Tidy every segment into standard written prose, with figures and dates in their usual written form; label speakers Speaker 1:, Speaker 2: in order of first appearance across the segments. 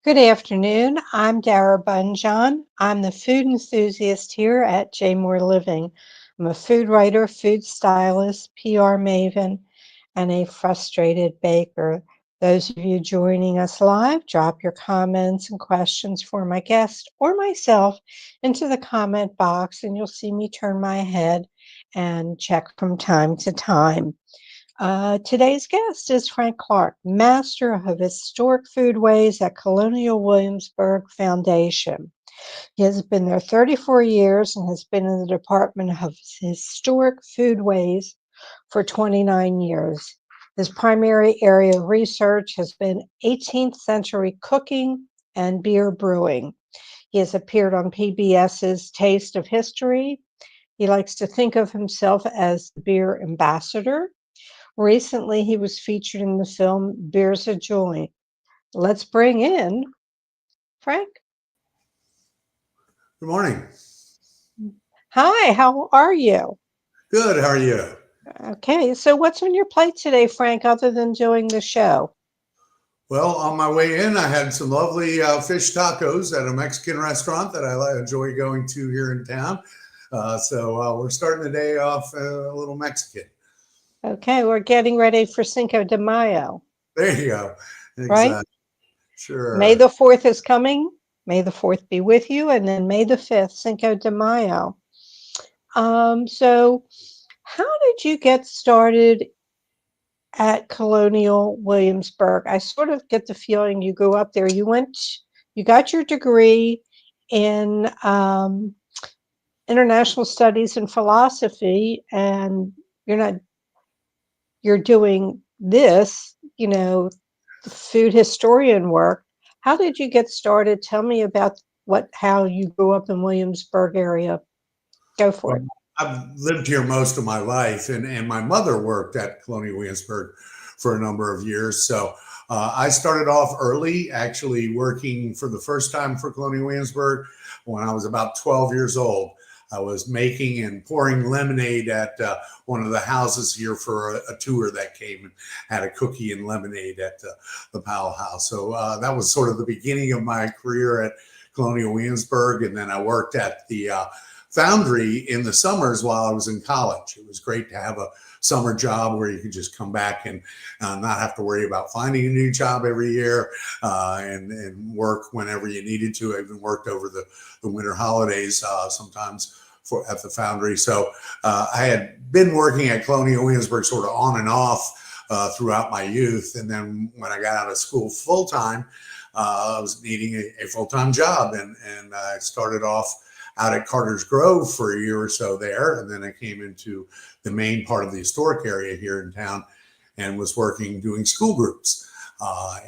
Speaker 1: Good afternoon. I'm Dara Bunjon. I'm the food enthusiast here at J Moore Living. I'm a food writer, food stylist, PR maven, and a frustrated baker. Those of you joining us live, drop your comments and questions for my guest or myself into the comment box, and you'll see me turn my head and check from time to time. Today's guest is Frank Clark, Master of Historic Foodways at Colonial Williamsburg Foundation. He has been there 34 years and has been in the Department of Historic Foodways for 29 years. His primary area of research has been 18th century cooking and beer brewing. He has appeared on PBS's Taste of History. He likes to think of himself as the beer ambassador. Recently, he was featured in the film Beer's a Joint. Let's bring in Frank.
Speaker 2: Good morning.
Speaker 1: Hi, how are you?
Speaker 2: Good. How are you?
Speaker 1: Okay, so what's on your plate today, Frank, other than doing the show?
Speaker 2: Well, on my way in, I had some lovely fish tacos at a Mexican restaurant that I enjoy going to here in town. So we're starting the day off a little Mexican.
Speaker 1: Okay, we're getting ready for Cinco de Mayo,
Speaker 2: There you go.
Speaker 1: right?
Speaker 2: Exactly.
Speaker 1: May
Speaker 2: Sure.
Speaker 1: the 4th is coming. May the 4th be with you. And then May the 5th, Cinco de Mayo. So how did you get started at Colonial Williamsburg? I sort of get the feeling you grew up there. You got your degree in international studies and philosophy, and you're not, you're doing this, the food historian work. How did you get started? Tell me about how you grew up in Williamsburg area. Go for
Speaker 2: Well,
Speaker 1: it.
Speaker 2: I've lived here most of my life, and my mother worked at Colonial Williamsburg for a number of years. So I started off early, actually working for the first time for Colonial Williamsburg when I was about 12 years old. I was making and pouring lemonade at one of the houses here for a tour that came and had a cookie and lemonade at the Powell House. So that was sort of the beginning of my career at Colonial Williamsburg. And then I worked at the foundry in the summers while I was in college. It was great to have a summer job where you could just come back and not have to worry about finding a new job every year and work whenever you needed to. I even worked over the winter holidays sometimes at the foundry. So I had been working at Colonial Williamsburg sort of on and off throughout my youth. And then when I got out of school full time, I was needing a full-time job, and I started off out at Carter's Grove for a year or so there. And then I came into the main part of the historic area here in town and was working doing school groups.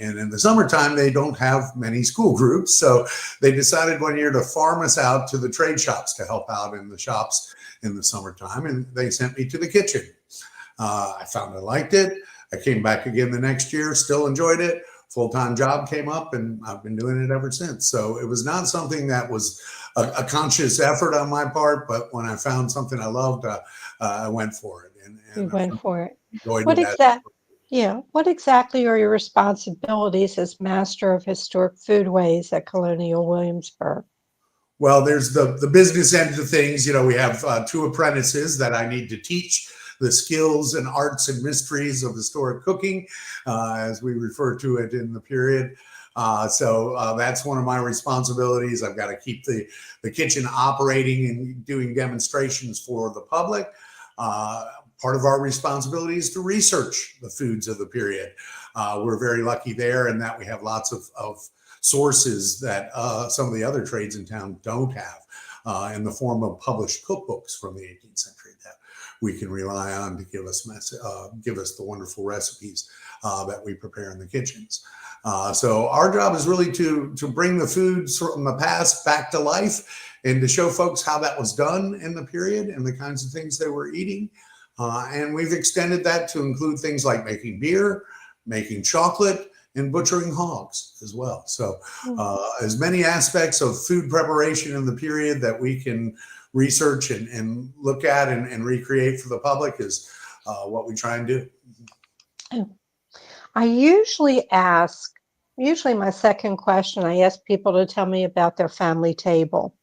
Speaker 2: And in the summertime, they don't have many school groups. So they decided one year to farm us out to the trade shops to help out in the shops in the summertime. And they sent me to the kitchen. I found I liked it. I came back again the next year, still enjoyed it. Full-time job came up, and I've been doing it ever since. So it was not something that was a conscious effort on my part, but when I found something I loved, I went for it,
Speaker 1: You
Speaker 2: and
Speaker 1: went
Speaker 2: I
Speaker 1: for it.
Speaker 2: enjoyed
Speaker 1: What
Speaker 2: it. As
Speaker 1: exact? Yeah. What exactly are your responsibilities as Master of Historic Foodways at Colonial Williamsburg?
Speaker 2: Well, there's the business end of things. You know, we have two apprentices that I need to teach the skills and arts and mysteries of historic cooking, as we refer to it in the period. So that's one of my responsibilities. I've got to keep the kitchen operating and doing demonstrations for the public. Part of our responsibility is to research the foods of the period. We're very lucky there in that we have lots of sources that some of the other trades in town don't have in the form of published cookbooks from the 18th century that we can rely on to give us the wonderful recipes that we prepare in the kitchens. So our job is really to bring the foods from the past back to life and to show folks how that was done in the period and the kinds of things they were eating. And we've extended that to include things like making beer, making chocolate, and butchering hogs as well. So as many aspects of food preparation in the period that we can research and look at and recreate for the public is what we try and do.
Speaker 1: I usually ask usually my second question. I ask people to tell me about their family table.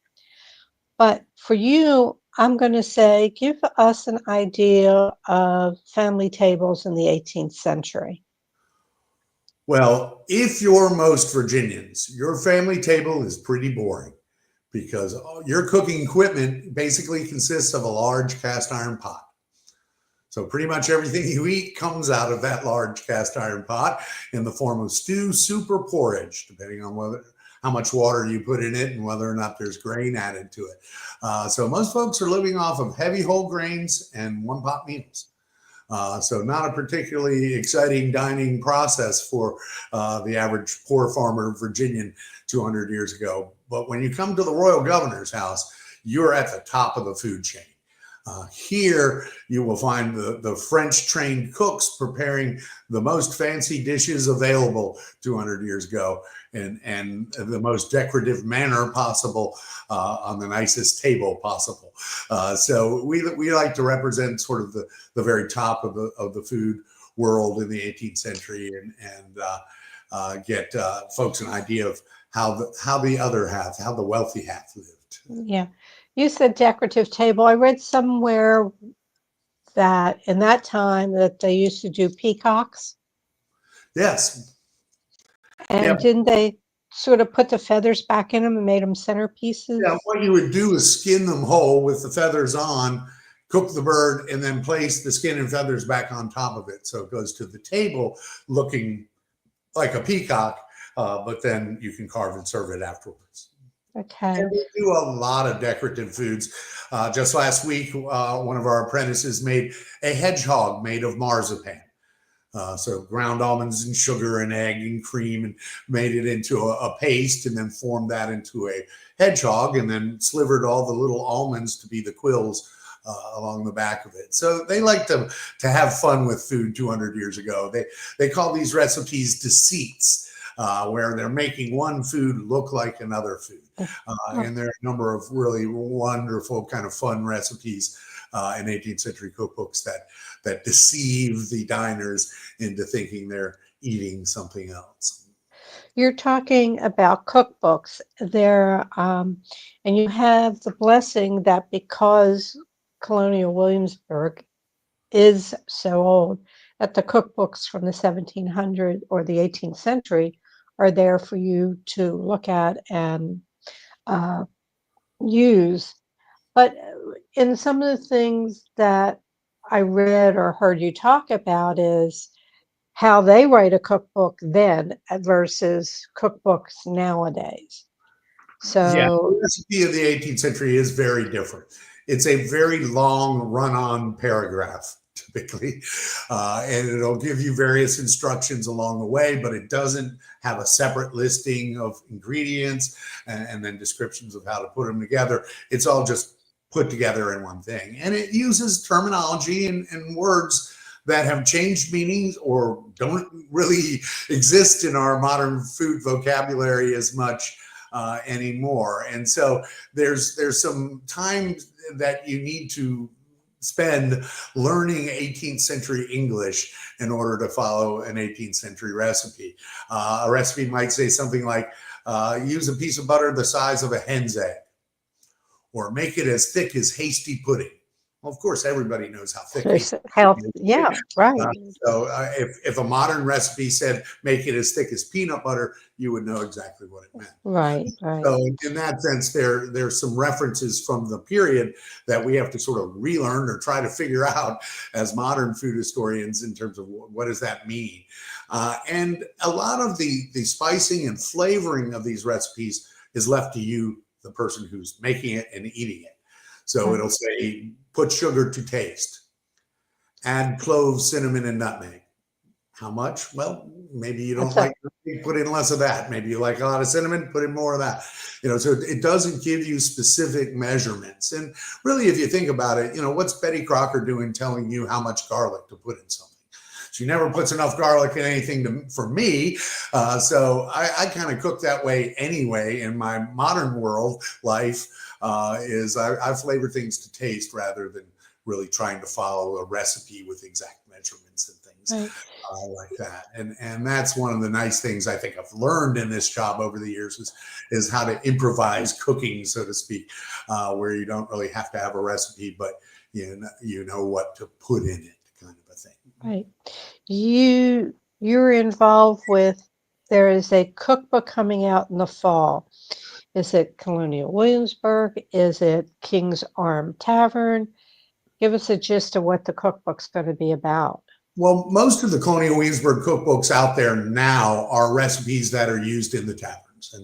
Speaker 1: But for you, I'm going to say, give us an idea of family tables in the 18th century.
Speaker 2: Well, if you're most Virginians, your family table is pretty boring because your cooking equipment basically consists of a large cast iron pot. So pretty much everything you eat comes out of that large cast iron pot in the form of stew, soup, or porridge, depending on how much water you put in it and whether or not there's grain added to it. So most folks are living off of heavy whole grains and one pot meals. So not a particularly exciting dining process for the average poor farmer Virginian 200 years ago. But when you come to the royal governor's house, you're at the top of the food chain. Here you will find the French trained cooks preparing the most fancy dishes available 200 years ago and the most decorative manner possible on the nicest table possible. So we like to represent sort of the very top of the food world in the 18th century and get folks an idea of how the wealthy half lived.
Speaker 1: Yeah. You said decorative table. I read somewhere that in that time that they used to do peacocks.
Speaker 2: Yes.
Speaker 1: And
Speaker 2: Yeah.
Speaker 1: didn't they sort of put the feathers back in them and made them centerpieces?
Speaker 2: Yeah. What you would do is skin them whole with the feathers on, cook the bird, and then place the skin and feathers back on top of it. So it goes to the table looking like a peacock, but then you can carve and serve it afterwards.
Speaker 1: Okay.
Speaker 2: And we do a lot of decorative foods. Just last week, one of our apprentices made a hedgehog made of marzipan. So ground almonds and sugar and egg and cream and made it into a paste and then formed that into a hedgehog and then slivered all the little almonds to be the quills along the back of it. So they like to have fun with food 200 years ago. They call these recipes deceits. Where they're making one food look like another food. And there are a number of really wonderful kind of fun recipes in 18th century cookbooks that deceive the diners into thinking they're eating something else.
Speaker 1: You're talking about cookbooks there, and you have the blessing that because Colonial Williamsburg is so old, that the cookbooks from the 1700s or the 18th century are there for you to look at and use. But in some of the things that I read or heard you talk about is how they write a cookbook then versus cookbooks nowadays.
Speaker 2: Yeah,
Speaker 1: So
Speaker 2: the recipe of the 18th century is very different. It's a very long run-on paragraph, typically, and it'll give you various instructions along the way, but it doesn't have a separate listing of ingredients and then descriptions of how to put them together. It's all just put together in one thing. And it uses terminology and words that have changed meanings or don't really exist in our modern food vocabulary as much anymore. And so there's some time that you need to spend learning 18th century English in order to follow an 18th century recipe. A recipe might say something like, use a piece of butter the size of a hen's egg, or make it as thick as hasty pudding. Well, of course, everybody knows how thick hasty pudding is.
Speaker 1: yeah, right.
Speaker 2: So if a modern recipe said, make it as thick as peanut butter, you would know exactly what it meant.
Speaker 1: Right, right.
Speaker 2: So in that sense, there's some references from the period that we have to sort of relearn or try to figure out as modern food historians in terms of what does that mean. And a lot of the spicing and flavoring of these recipes is left to you, the person who's making it and eating it. So it'll say, put sugar to taste, add cloves, cinnamon, and nutmeg. How much? Well, maybe you don't like put in less of that. Maybe you like a lot of cinnamon, put in more of that. So it doesn't give you specific measurements. And really, if you think about it, what's Betty Crocker doing telling you how much garlic to put in something? She never puts enough garlic in anything for me. So I kind of cook that way anyway in my modern world life. I flavor things to taste rather than really trying to follow a recipe with exact measurements and things. things
Speaker 1: Right.
Speaker 2: like that. And that's one of the nice things I think I've learned in this job over the years is how to improvise cooking, so to speak, where you don't really have to have a recipe, but you know what to put in it, kind of a thing.
Speaker 1: Right. You're involved with, there is a cookbook coming out in the fall. Is it Colonial Williamsburg? Is it King's Arm Tavern? Give us a gist of what the cookbook's going to be about.
Speaker 2: Well, most of the Colonial Williamsburg cookbooks out there now are recipes that are used in the taverns,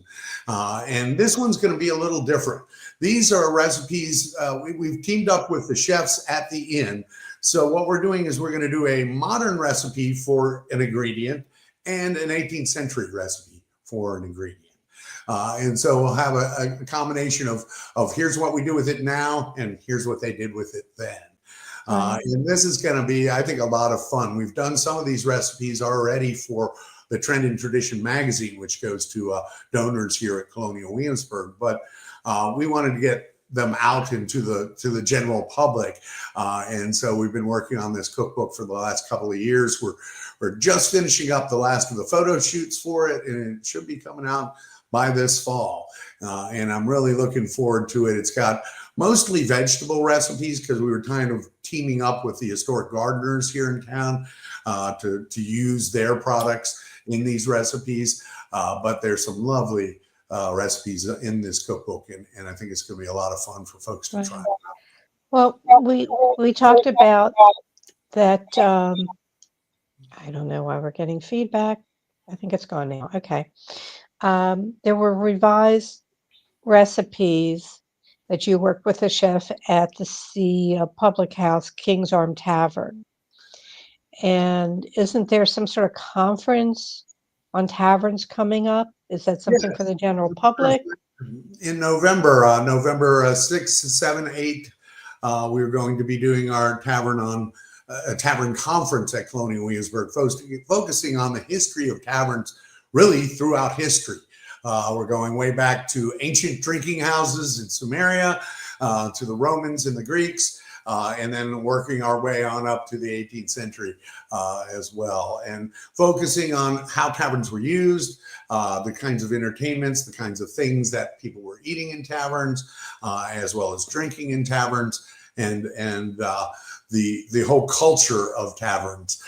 Speaker 2: and this one's going to be a little different. These are recipes we've teamed up with the chefs at the inn. So what we're doing is we're going to do a modern recipe for an ingredient and an 18th century recipe for an ingredient. And so we'll have a combination of here's what we do with it now and here's what they did with it then. And this is going to be, I think, a lot of fun. We've done some of these recipes already for the Trend and Tradition magazine, which goes to donors here at Colonial Williamsburg. But we wanted to get them out into the general public, and so we've been working on this cookbook for the last couple of years. We're just finishing up the last of the photo shoots for it, and it should be coming out by this fall. And I'm really looking forward to it. It's got mostly vegetable recipes because we were kind of teaming up with the historic gardeners here in town to use their products in these recipes. But there's some lovely recipes in this cookbook, and I think it's going to be a lot of fun for folks to try.
Speaker 1: Well, we talked about that. I don't know why we're getting feedback. I think it's gone now. Okay. There were revised recipes that you worked with a chef at the public house, King's Arm Tavern. And isn't there some sort of conference on taverns coming up? Is that something for the general public?
Speaker 2: In November, November 6th, 7th, 8th, we're going to be doing our a tavern conference at Colonial Williamsburg, focusing on the history of taverns really throughout history. We're going way back to ancient drinking houses in Sumeria, to the Romans and the Greeks, and then working our way on up to the 18th century as well, and focusing on how taverns were used, the kinds of entertainments, the kinds of things that people were eating in taverns, as well as drinking in taverns, and the whole culture of taverns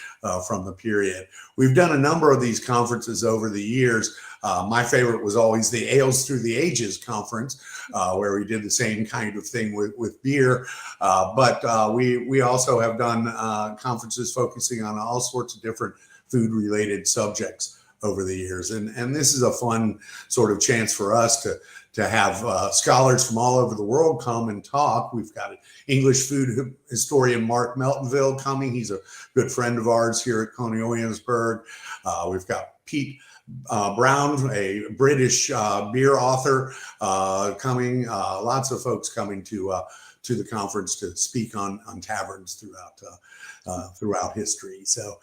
Speaker 2: from the period. We've done a number of these conferences over the years. My favorite was always the Ales Through the Ages conference, where we did the same kind of thing with beer. But we also have done conferences focusing on all sorts of different food-related subjects over the years. And this is a fun sort of chance for us to have scholars from all over the world come and talk. We've got English food historian Mark Meltonville coming. He's a good friend of ours here at Colonial Williamsburg. We've got Pete Brown, a British beer author, coming. Lots of folks coming to the conference to speak on taverns throughout history. So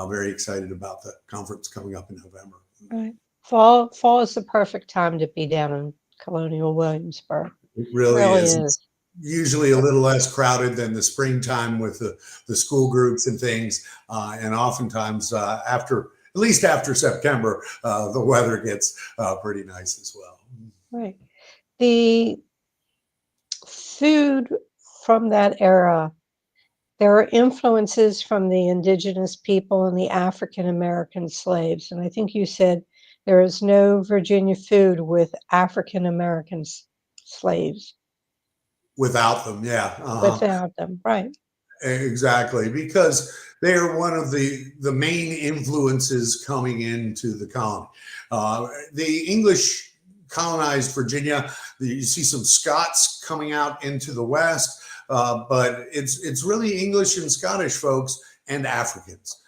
Speaker 2: very excited about the conference coming up in November.
Speaker 1: Right. Fall is the perfect time to be down in Colonial Williamsburg.
Speaker 2: It really is. It's usually a little less crowded than the springtime with the school groups and things. And oftentimes at least after September, the weather gets pretty nice as well.
Speaker 1: Right. The food from that era, there are influences from the indigenous people and the African American slaves. And I think you said there is no Virginia food with African American slaves.
Speaker 2: Without them, yeah.
Speaker 1: Without them, right.
Speaker 2: Exactly, because they are one of the main influences coming into the colony. The English colonized Virginia. You see some Scots coming out into the West, but it's really English and Scottish folks and Africans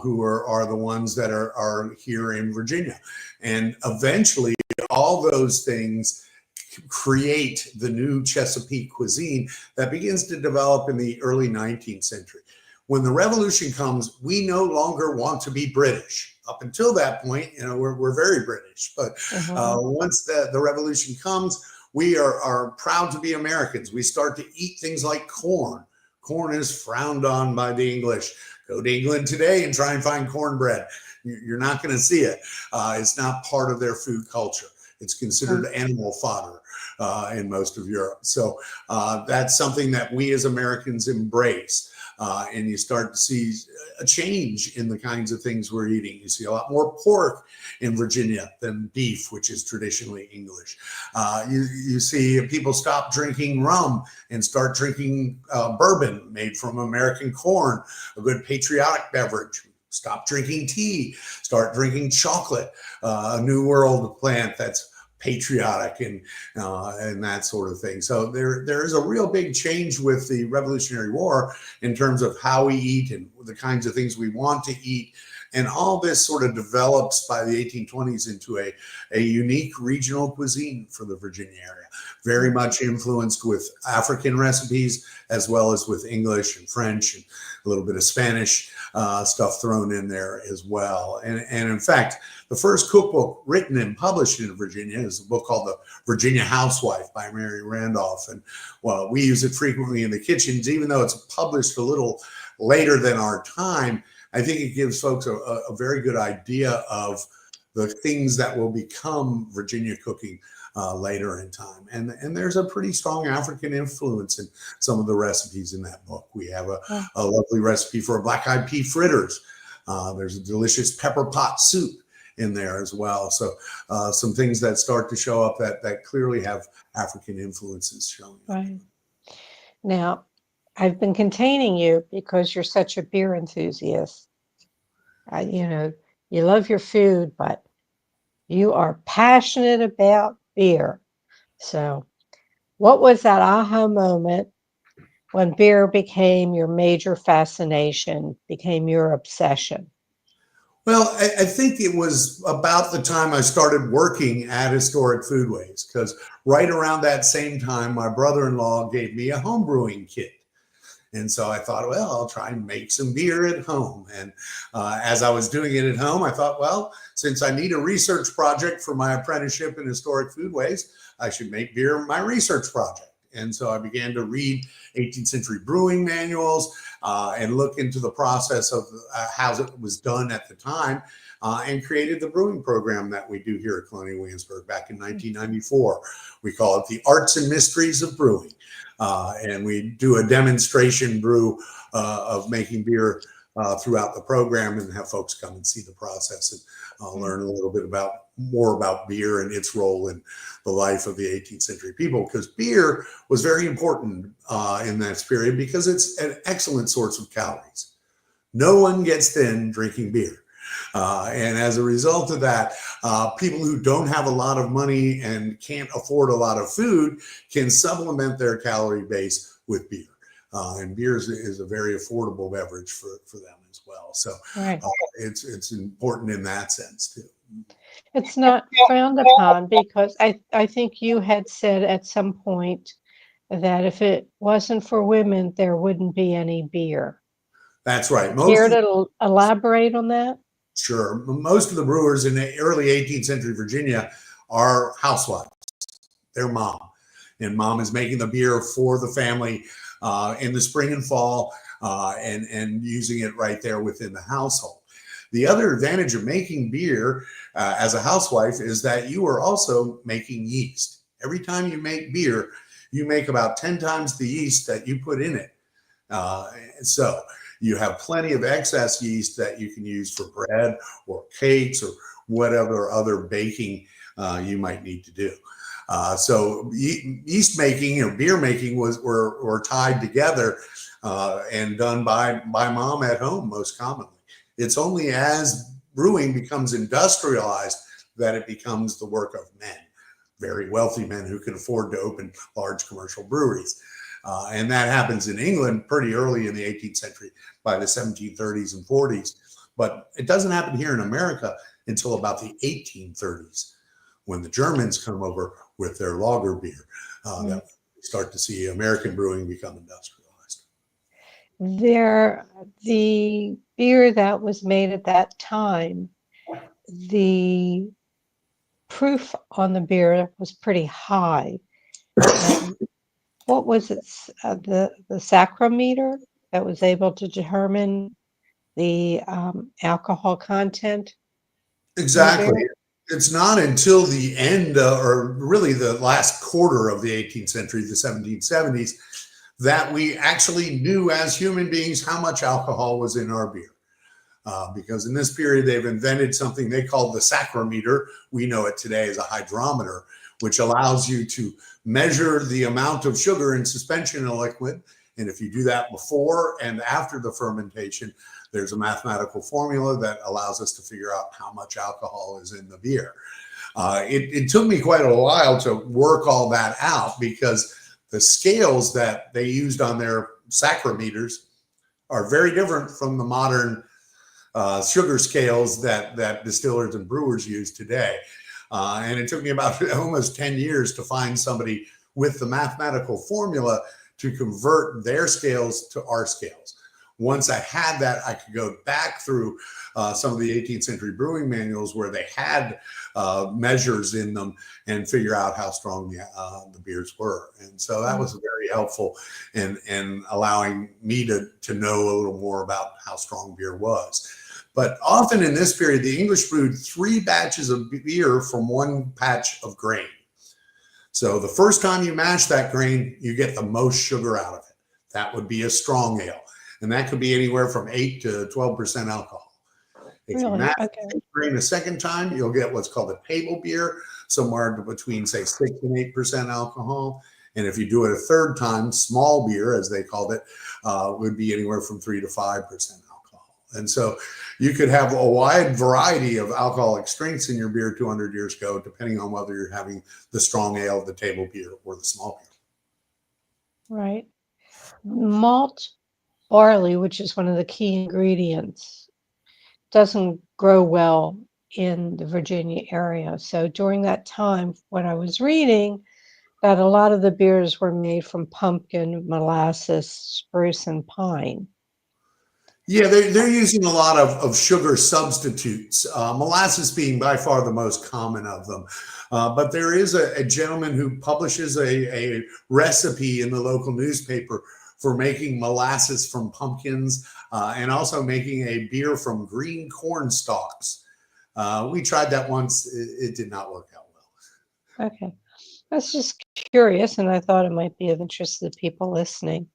Speaker 2: who are the ones that are here in Virginia. And eventually all those things create the new Chesapeake cuisine that begins to develop in the early 19th century. When the revolution comes, we no longer want to be British. Up until that point, we're very British. But once the revolution comes, we are proud to be Americans. We start to eat things like corn. Corn is frowned on by the English Go to England today and try and find cornbread. You're not going to see it. It's not part of their food culture. It's considered animal fodder in most of Europe. So that's something that we as Americans embrace. And you start to see a change in the kinds of things we're eating. You see a lot more pork in Virginia than beef, which is traditionally English. You see people stop drinking rum and start drinking bourbon made from American corn, a good patriotic beverage. Stop drinking tea, start drinking chocolate, a New World plant that's patriotic and that sort of thing. So there is a real big change with the Revolutionary War in terms of how we eat and the kinds of things we want to eat. And all this sort of develops by the 1820s into a unique regional cuisine for the Virginia area, very much influenced with African recipes as well as with English and French and a little bit of Spanish stuff thrown in there as well. And in fact, the first cookbook written and published in Virginia is a book called The Virginia Housewife by Mary Randolph. And well, we use it frequently in the kitchens, even though it's published a little later than our time. I think it gives folks a very good idea of the things that will become Virginia cooking later in time. And there's a pretty strong African influence in some of the recipes in that book. We have a lovely recipe for black-eyed pea fritters. There's a delicious pepper pot soup in there as well. So some things that start to show up that clearly have African influences showing up.
Speaker 1: Right. Now, I've been containing you because you're such a beer enthusiast. You love your food, but you are passionate about beer. So what was that aha moment when beer became your major fascination, became your obsession?
Speaker 2: Well, I think it was about the time I started working at Historic Foodways, because right around that same time, my brother-in-law gave me a home brewing kit. And so I thought, well, I'll try and make some beer at home. And as I was doing it at home, I thought, well, since I need a research project for my apprenticeship in Historic Foodways, I should make beer my research project. And so I began to read 18th century brewing manuals and look into the process of how it was done at the time and created the brewing program that we do here at Colonial Williamsburg back in 1994. We call it the Arts and Mysteries of Brewing. And we do a demonstration brew of making beer throughout the program and have folks come and see the process and learn a little bit more about beer and its role in the life of the 18th century people, because beer was very important in that period because it's an excellent source of calories. No one gets thin drinking beer. And as a result of that, people who don't have a lot of money and can't afford a lot of food can supplement their calorie base with beer. And beer is a very affordable beverage for them as well. So it's important in that sense too.
Speaker 1: It's not frowned upon because I think you had said at some point that if it wasn't for women, there wouldn't be any beer.
Speaker 2: That's right.
Speaker 1: Care to elaborate on that?
Speaker 2: Sure. Most of the brewers in the early 18th century Virginia are housewives. They're mom. And mom is making the beer for the family in the spring and fall and using it right there within the household. The other advantage of making beer as a housewife is that you are also making yeast. Every time you make beer, you make about 10 times the yeast that you put in it. So you have plenty of excess yeast that you can use for bread or cakes or whatever other baking you might need to do. So yeast making or beer making were tied together and done by mom at home most commonly. It's only as brewing becomes industrialized that it becomes the work of men, very wealthy men who can afford to open large commercial breweries. And that happens in England pretty early in the 18th century, by the 1730s and 40s. But it doesn't happen here in America until about the 1830s, when the Germans come over with their lager beer. That we start to see American brewing become industrialized.
Speaker 1: The beer that was made at that time, the proof on the beer was pretty high. What was it, the sacrometer that was able to determine the alcohol content in the
Speaker 2: Exactly.
Speaker 1: beer?
Speaker 2: It's not until the end, or really the last quarter of the 18th century, the 1770s, that we actually knew as human beings how much alcohol was in our beer. Because in this period, they've invented something they call the saccharometer. We know it today as a hydrometer, which allows you to measure the amount of sugar in suspension in a liquid. And if you do that before and after the fermentation, there's a mathematical formula that allows us to figure out how much alcohol is in the beer. It took me quite a while to work all that out because the scales that they used on their saccharometers are very different from the modern sugar scales that distillers and brewers use today. And it took me about almost 10 years to find somebody with the mathematical formula to convert their scales to our scales. Once I had that, I could go back through some of the 18th century brewing manuals where they had measures in them and figure out how strong the beers were. And so that was very helpful in allowing me to know a little more about how strong beer was. But often in this period, the English brewed 3 batches of beer from 1 patch of grain. So the first time you mash that grain, you get the most sugar out of it. That would be a strong ale. And that could be anywhere from 8 to 12% alcohol. If you mash the grain a second time, you'll get what's called a table beer, somewhere between, say, 6 and 8% alcohol. And if you do it a third time, small beer, as they called it, would be anywhere from 3 to 5% alcohol. And so you could have a wide variety of alcoholic strengths in your beer 200 years ago, depending on whether you're having the strong ale, the table beer, or the small beer.
Speaker 1: Right. Malt barley, which is one of the key ingredients, doesn't grow well in the Virginia area. So during that time, what I was reading, that a lot of the beers were made from pumpkin, molasses, spruce, and pine.
Speaker 2: Yeah, they're using a lot of sugar substitutes, molasses being by far the most common of them. But there is a gentleman who publishes a recipe in the local newspaper for making molasses from pumpkins and also making a beer from green corn stalks. We tried that once. It did not work out well.
Speaker 1: Okay. I was just curious, and I thought it might be of interest to the people listening.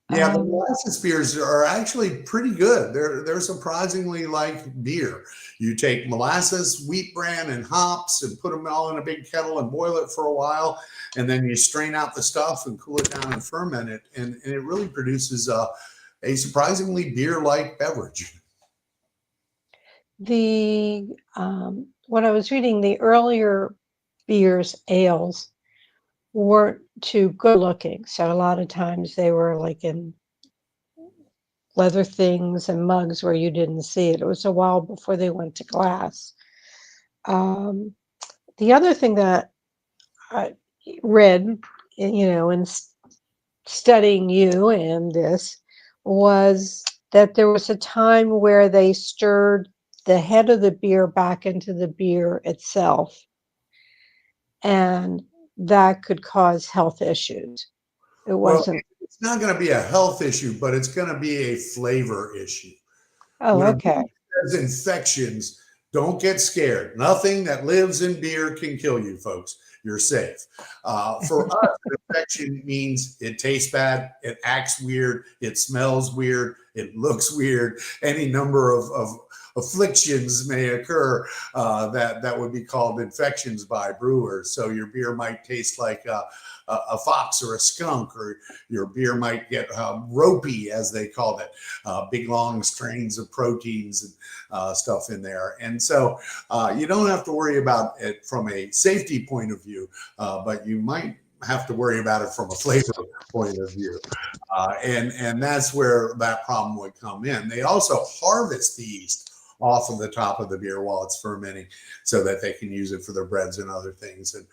Speaker 2: Yeah, the molasses beers are actually pretty good. They're surprisingly like beer. You take molasses, wheat bran, and hops and put them all in a big kettle and boil it for a while. And then you strain out the stuff and cool it down and ferment it. And it really produces a surprisingly beer-like beverage.
Speaker 1: What I was reading, the earlier beers, ales, weren't too good looking. So a lot of times they were like in leather things and mugs where you didn't see it. It was a while before they went to glass. The other thing that I read, in studying you and this, was that there was a time where they stirred the head of the beer back into the beer itself, and that could cause health issues. It
Speaker 2: Well,
Speaker 1: wasn't.
Speaker 2: it's not going to be a health issue, but it's going to be a flavor issue.
Speaker 1: Oh,
Speaker 2: When a
Speaker 1: okay.
Speaker 2: beer has infections, don't get scared. Nothing that lives in beer can kill you, folks. You're safe. For us, an infection means it tastes bad, it acts weird, it smells weird, it looks weird. Any number of afflictions may occur that would be called infections by brewers. So your beer might taste like a fox or a skunk, or your beer might get ropey, as they called it, big long strains of proteins and stuff in there. And so you don't have to worry about it from a safety point of view, but you might have to worry about it from a flavor point of view. And that's where that problem would come in. They also harvest the yeast off of the top of the beer while it's fermenting so that they can use it for their breads and other things. And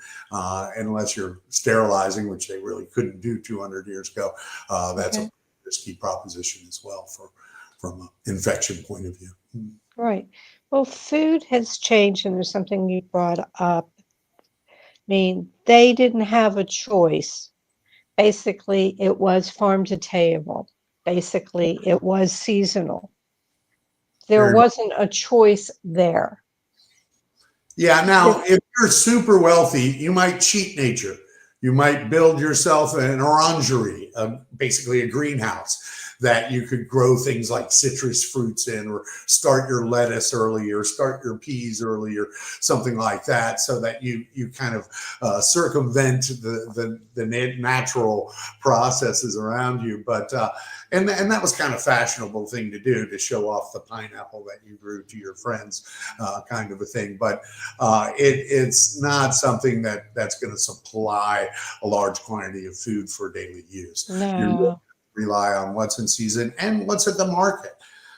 Speaker 2: unless you're sterilizing, which they really couldn't do 200 years ago, that's a risky proposition as well from an infection point of view.
Speaker 1: Right. Well, food has changed, and there's something you brought up. I mean, they didn't have a choice. Basically, it was farm to table. Basically, it was seasonal. there
Speaker 2: Very much.
Speaker 1: wasn't a choice there.
Speaker 2: Yeah. Now, if you're super wealthy, you might cheat nature. You might build yourself an orangery, basically a greenhouse that you could grow things like citrus fruits in, or start your lettuce early, or start your peas early, or something like that, so that you kind of circumvent the natural processes around you. But and that was kind of fashionable thing to do, to show off the pineapple that you grew to your friends, kind of a thing. But it's not something that's going to supply a large quantity of food for daily use. You really
Speaker 1: No.
Speaker 2: rely on what's in season and what's at the market.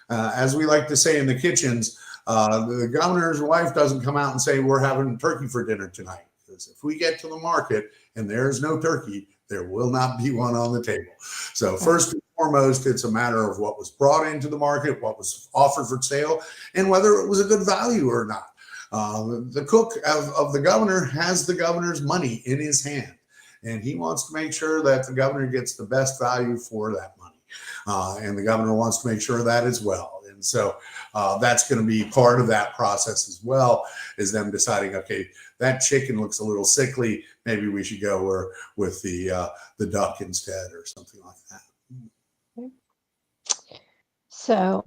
Speaker 2: As we like to say in the kitchens, the governor's wife doesn't come out and say, we're having turkey for dinner tonight. Because if we get to the market and there's no turkey, there will not be one on the table. So first and foremost, it's a matter of what was brought into the market, what was offered for sale, and whether it was a good value or not. The cook of the governor has the governor's money in his hand, and he wants to make sure that the governor gets the best value for that money. And the governor wants to make sure of that as well. And so that's going to be part of that process as well, is them deciding, okay, that chicken looks a little sickly. Maybe we should go with the duck instead, or something like that.
Speaker 1: So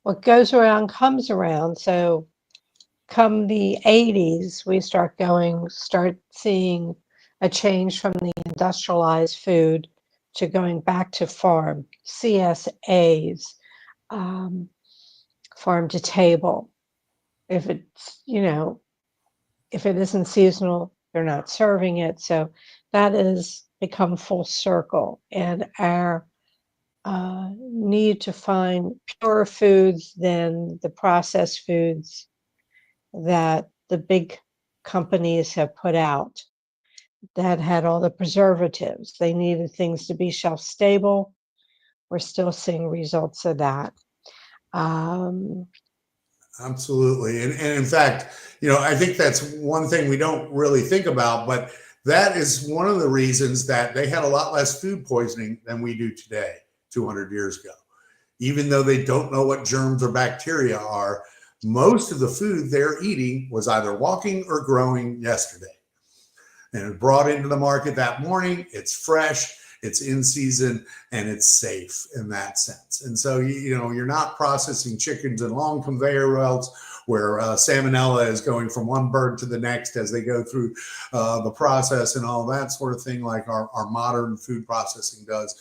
Speaker 1: what goes around comes around. So come the 80s, we start seeing a change from the industrialized food to going back to farm, CSAs, farm to table. If it's, if it isn't seasonal, they're not serving it. So that has become full circle. And our need to find purer foods than the processed foods that the big companies have put out that had all the preservatives. They needed things to be shelf stable. We're still seeing results of that.
Speaker 2: Absolutely. And in fact, I think that's one thing we don't really think about, but that is one of the reasons that they had a lot less food poisoning than we do today, 200 years ago. Even though they don't know what germs or bacteria are, most of the food they're eating was either walking or growing yesterday. And it brought into the market that morning. It's fresh, it's in season, and it's safe in that sense. And so, you're not processing chickens in long conveyor belts where salmonella is going from one bird to the next as they go through the process and all that sort of thing, like our modern food processing does.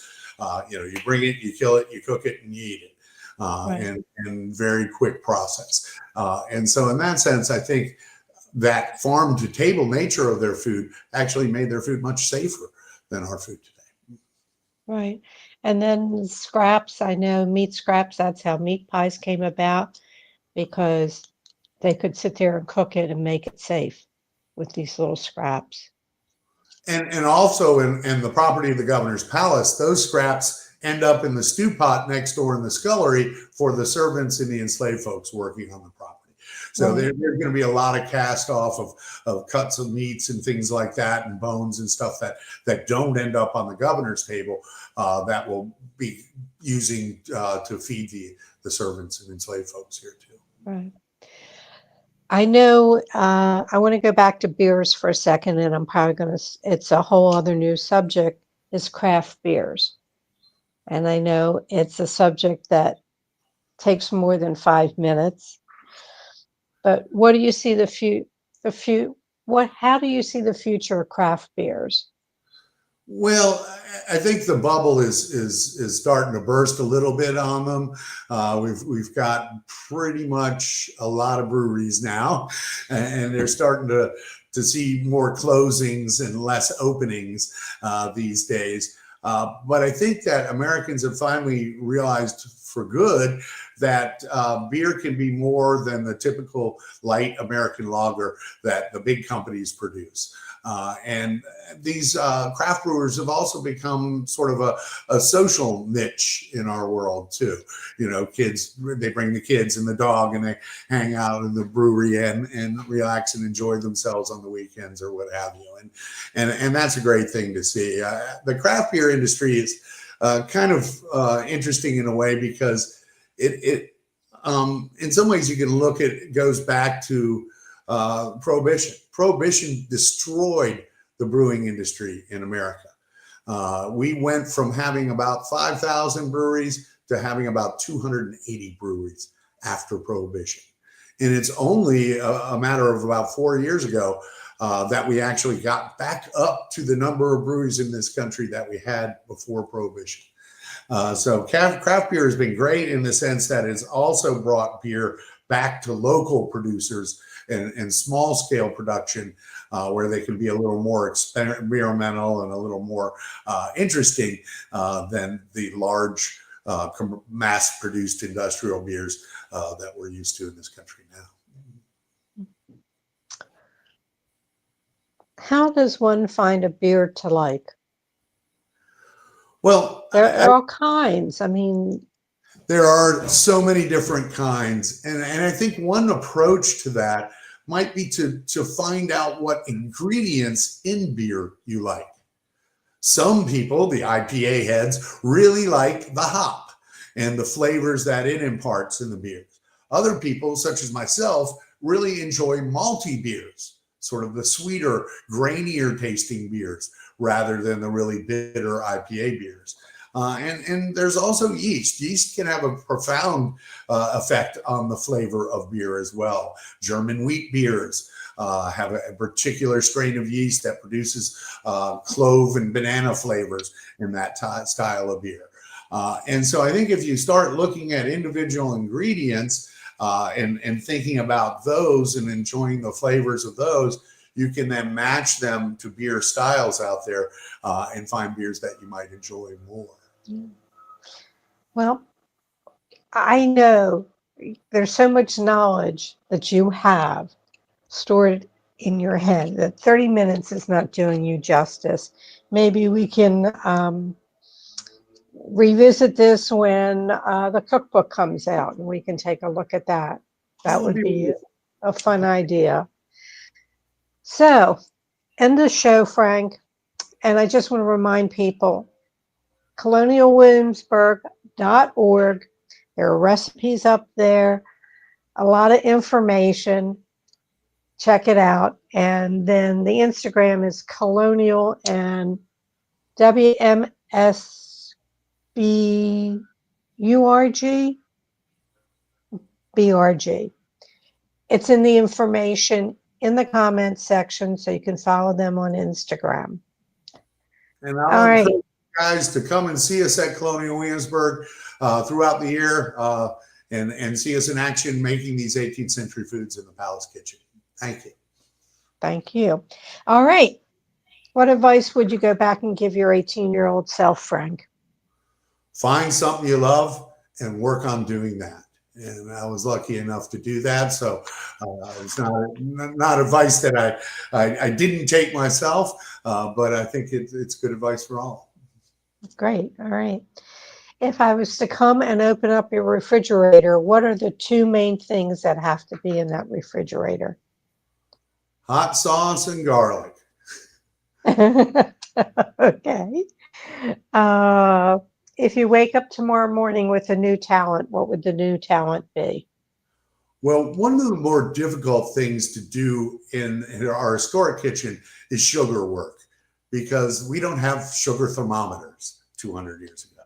Speaker 2: You bring it, you kill it, you cook it, and you eat it. Right. and very quick process. And so in that sense, I think that farm to table nature of their food actually made their food much safer than our food today.
Speaker 1: Right. And then scraps, I know meat scraps, that's how meat pies came about, because they could sit there and cook it and make it safe with these little scraps.
Speaker 2: And also in the property of the governor's palace, those scraps end up in the stew pot next door in the scullery for the servants and the enslaved folks working on the property. So there's going to be a lot of cast off of cuts of meats and things like that, and bones and stuff that don't end up on the governor's table, that will be using to feed the servants and enslaved folks here too.
Speaker 1: Right. I know, I want to go back to beers for a second, and I'm probably going to, it's a whole other new subject, is craft beers. And I know it's a subject that takes more than 5 minutes. But what do you see how do you see the future of craft beers?
Speaker 2: Well, I think the bubble is starting to burst a little bit on them. We've got pretty much a lot of breweries now, and they're starting to see more closings and less openings these days. But I think that Americans have finally realized for good that beer can be more than the typical light American lager that the big companies produce. And these craft brewers have also become sort of a social niche in our world too. Kids, they bring the kids and the dog and they hang out in the brewery and relax and enjoy themselves on the weekends or what have you. And that's a great thing to see. The craft beer industry is kind of interesting in a way, because it in some ways you can look at, it goes back to Prohibition. Prohibition destroyed the brewing industry in America. We went from having about 5,000 breweries to having about 280 breweries after Prohibition. And it's only a matter of about 4 years ago that we actually got back up to the number of breweries in this country that we had before Prohibition. So craft beer has been great in the sense that it's also brought beer back to local producers and small scale production where they can be a little more experimental and a little more interesting than the large mass produced industrial beers that we're used to in this country now.
Speaker 1: How does one find a beer to like?
Speaker 2: Well,
Speaker 1: there are all kinds. I mean,
Speaker 2: there are so many different kinds. And I think one approach to that might be to find out what ingredients in beer you like. Some people, the IPA heads, really like the hop and the flavors that it imparts in the beers. Other people, such as myself, really enjoy malty beers, sort of the sweeter, grainier tasting beers, rather than the really bitter IPA beers. And there's also yeast. Yeast can have a profound effect on the flavor of beer as well. German wheat beers have a particular strain of yeast that produces clove and banana flavors in that style of beer. And so I think if you start looking at individual ingredients and thinking about those and enjoying the flavors of those, you can then match them to beer styles out there and find beers that you might enjoy more.
Speaker 1: Well, I know there's so much knowledge that you have stored in your head that 30 minutes is not doing you justice. Maybe we can revisit this when the cookbook comes out and we can take a look at that. That would be a fun idea. So, end the show, Frank. And I just want to remind people, colonialwilliamsburg.org. There are recipes up there, a lot of information. Check it out. And then the Instagram is Colonial and WMSBURG. It's in the information in the comments section, so you can follow them on Instagram.
Speaker 2: And I'll encourage you guys to come and see us at Colonial Williamsburg throughout the year and see us in action making these 18th century foods in the Palace Kitchen. Thank you.
Speaker 1: Thank you. All right. What advice would you go back and give your 18-year-old self, Frank?
Speaker 2: Find something you love and work on doing that. And I was lucky enough to do that. So it's not advice that I didn't take myself, but I think it's good advice for all.
Speaker 1: Great. All right. If I was to come and open up your refrigerator, what are the two main things that have to be in that refrigerator?
Speaker 2: Hot sauce and garlic.
Speaker 1: Okay. If you wake up tomorrow morning with a new talent, what would the new talent be?
Speaker 2: Well, one of the more difficult things to do in our historic kitchen is sugar work, because we don't have sugar thermometers 200 years ago.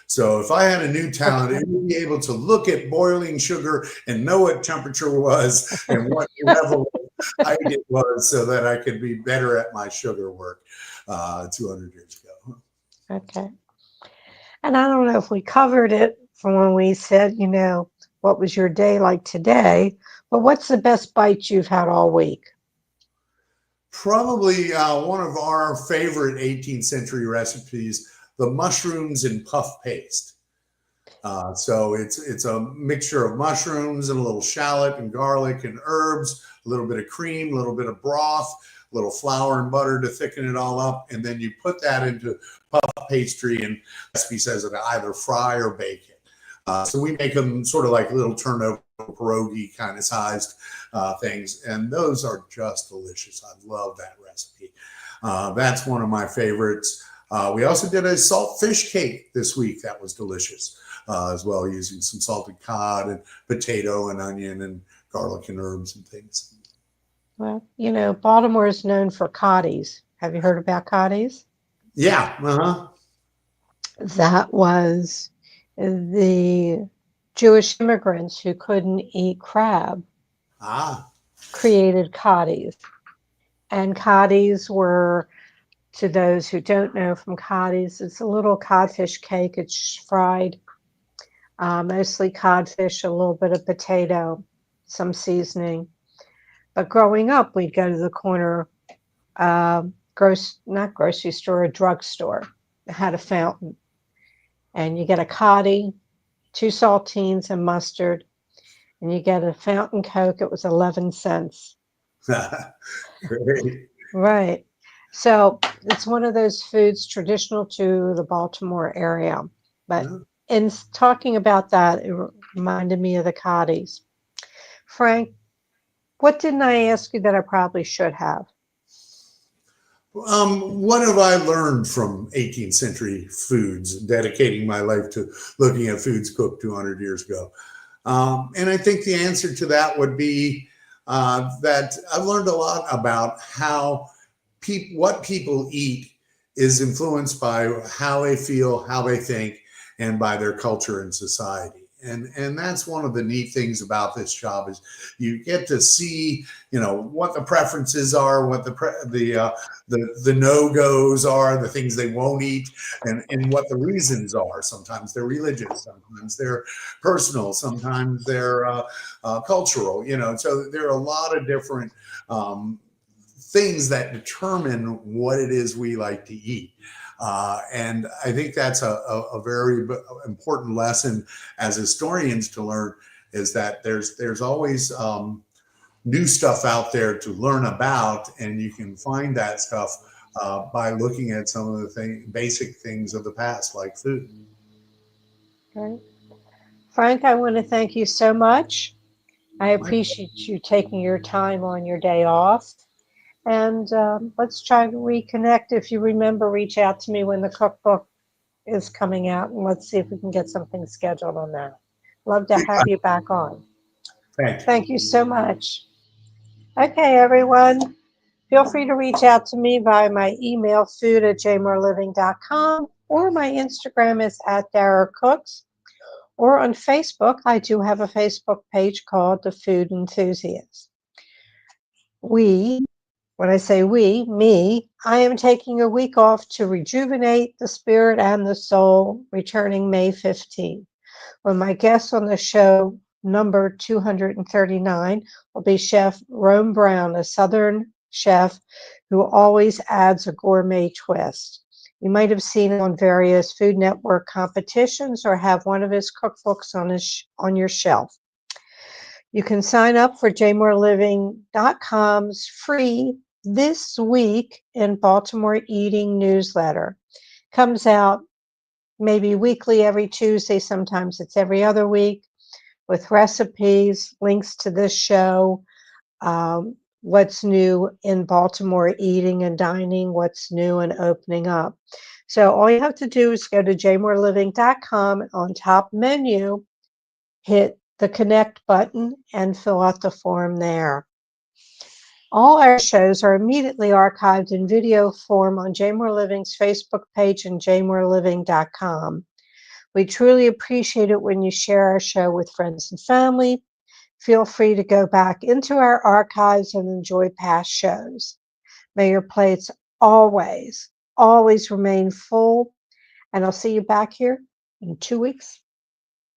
Speaker 2: So if I had a new talent, it would be able to look at boiling sugar and know what temperature was and what level of height it was, so that I could be better at my sugar work 200 years ago.
Speaker 1: Okay. And I don't know if we covered it from when we said, what was your day like today, but what's the best bite you've had all week?
Speaker 2: Probably one of our favorite 18th century recipes, the mushrooms and puff paste. So it's a mixture of mushrooms and a little shallot and garlic and herbs, a little bit of cream, a little bit of broth, a little flour and butter to thicken it all up. And then you put that into puff pastry, and the recipe says that either fry or bake it. So we make them sort of like little turnover pierogi kind of sized things. And those are just delicious. I love that recipe. That's one of my favorites. We also did a salt fish cake this week. That was delicious as well, using some salted cod and potato and onion and garlic and herbs and things.
Speaker 1: Well, Baltimore is known for coddies. Have you heard about coddies?
Speaker 2: Yeah. Uh-huh.
Speaker 1: That was the Jewish immigrants who couldn't eat crab
Speaker 2: Ah.
Speaker 1: created coddies. And coddies were, to those who don't know from coddies, it's a little codfish cake. It's fried, mostly codfish, a little bit of potato, some seasoning. But growing up, we'd go to the corner, not grocery store, a drugstore that had a fountain. And you get a coddy, 2 saltines and mustard, and you get a fountain Coke. It was 11 cents.
Speaker 2: Great.
Speaker 1: Right. So it's one of those foods traditional to the Baltimore area. But
Speaker 2: Yeah.
Speaker 1: in talking about that, it reminded me of the coddies. Frank, what didn't I ask you that I probably should have?
Speaker 2: What have I learned from 18th century foods, dedicating my life to looking at foods cooked 200 years ago? And I think the answer to that would be that I've learned a lot about how what people eat is influenced by how they feel, how they think, and by their culture and society. And that's one of the neat things about this job is you get to see, what the preferences are, what the no-goes are, the things they won't eat, and what the reasons are. Sometimes they're religious, sometimes they're personal, sometimes they're cultural. So there are a lot of different things that determine what it is we like to eat. And I think that's a very important lesson as historians to learn, is that there's always new stuff out there to learn about, and you can find that stuff by looking at some of the basic things of the past, like food.
Speaker 1: Okay. Frank, I want to thank you so much. I
Speaker 2: My
Speaker 1: appreciate you taking your time on your day off. And let's try to reconnect. If you remember, reach out to me when the cookbook is coming out, and let's see if we can get something scheduled on that. Love to have you back on.
Speaker 2: Thank you.
Speaker 1: Thank you so much. Okay, everyone. Feel free to reach out to me via my email, food@jmoreliving.com, or my Instagram is @DaraCooks. Or on Facebook, I do have a Facebook page called The Food Enthusiast. When I say we, me, I am taking a week off to rejuvenate the spirit and the soul, returning May 15th. When my guest on the show, number 239, will be Chef Rome Brown, a Southern chef who always adds a gourmet twist. You might have seen it on various Food Network competitions or have one of his cookbooks on your shelf. You can sign up for jmoreliving.com's free This Week in Baltimore Eating newsletter. Comes out maybe weekly, every Tuesday, sometimes it's every other week, with recipes, links to this show, what's new in Baltimore eating and dining, what's new and opening up. So all you have to do is go to jmoreliving.com, on top menu, hit the connect button and fill out the form there. All our shows are immediately archived in video form on Jmore Living's Facebook page and jmoreliving.com. We truly appreciate it when you share our show with friends and family. Feel free to go back into our archives and enjoy past shows. May your plates always, always remain full, and I'll see you back here in 2 weeks.